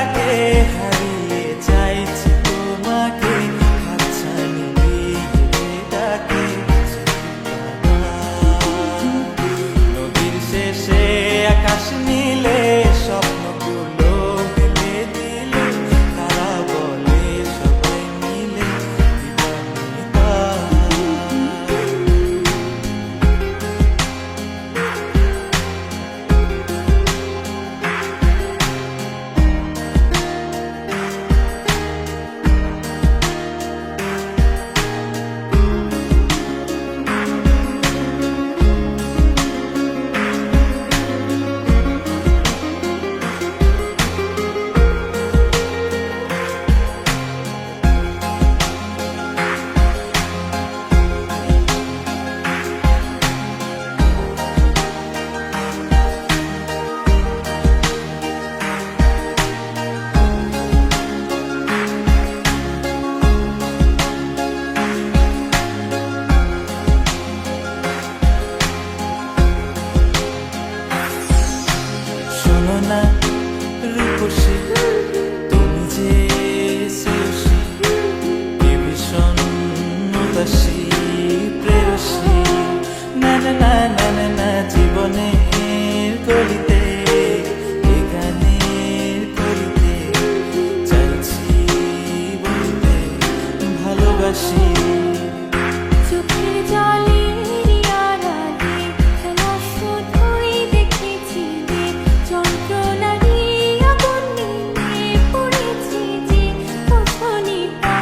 ডাকে হারিয়ে চাইছি তোমাকে, হাতছানি দিয়ে ডাকে নদীর শেষে আকাশ নীলে স্বপ্নগুলো মেলে দিলে, তারা বলে সবাই মিলে দিবানিতা। শোনো না রূপসী, তুমি যে শ্রেয়সী, কি ভীষণ উদাসী প্রেয়সী। না না না না না না, জীবনের গলিতে এ গানের কলিতে চাইছি বলতে ভালোবাসি। চোখের জলের আড়ালে খেলা শুধুই দেখেছি যে, যন্ত্রণারই আগুন নিয়ে পড়েছি যে। বোঝনি তা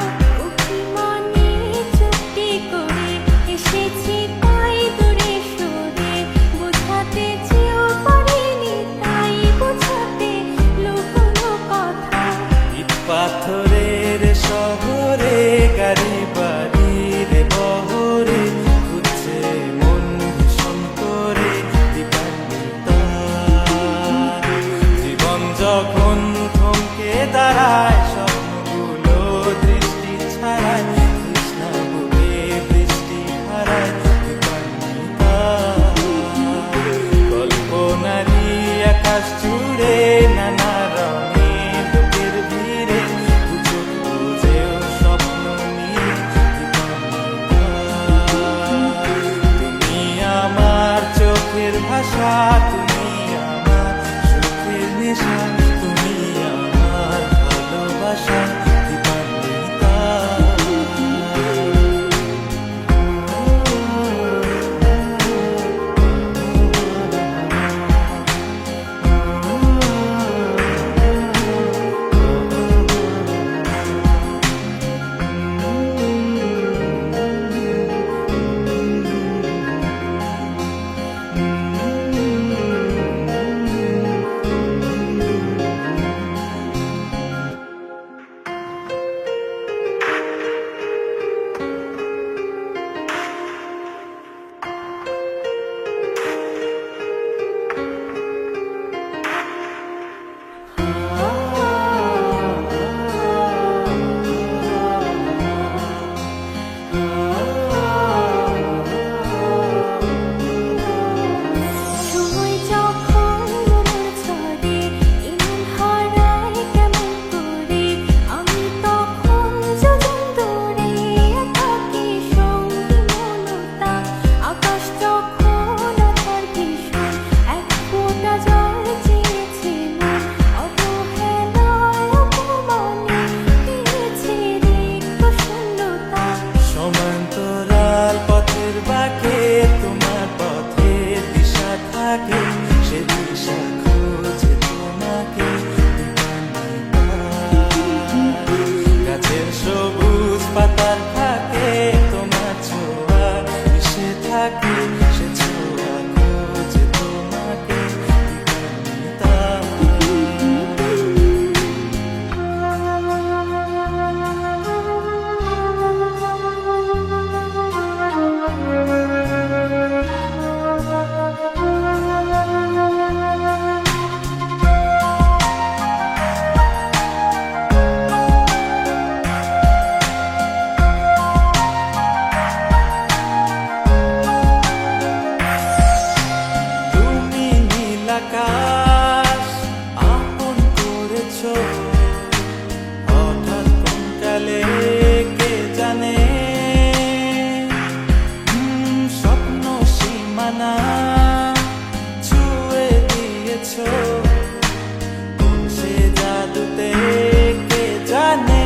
অভিমানে চুক্তি করে এসেছি তাই দূরে সরে, বোঝাতে চেয়েও পারিনি তাই বোঝাতে লুকোনো কথা। ইট পাথরের শহরে গাড়ি বাড়ির বহরে ঘুরছে মন ভীষণ করে দিবানিতা। জীবন যখন থমকে দাঁড়ায়, স্বপ্নগুলো দৃষ্টি ছাড়ায়, তৃষ্ণা বুকে বৃষ্টি হারায় দিবানিতা। কল্পনারই আকাশ জুড়ে নানা রঙে লোকের ভিড়ে, খুঁজো খুঁজেও স্বপ্ন নিয়ে দিবানিতা। তুমি আমার চোখের ভাষা, তুমি আমার সুখের নেশা, তুমি আমার ভালো জানে স্বপ্ন সীমানা ছুঁয়ে দিয়েছো কোন সে জাদুতে কে জানে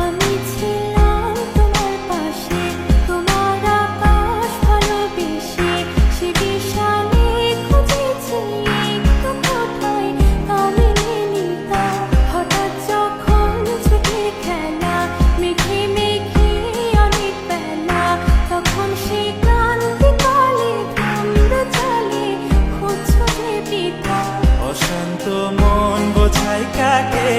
আমি ছিলাম তোমার পাশে, তোমার আকাশ ভালোবেসে, সে বিশালে খুঁজেছি একটু কোথায় তা মেনে নিতাম। হঠাৎ যখন চোখের খেলা, মেঘে মেঘে অনেক বেলা, তখন সে ক্লান্তিকালে ধুমড়ে চলে খুঁজছো যে পিতা। অশান্ত মন বোঝাই কাকে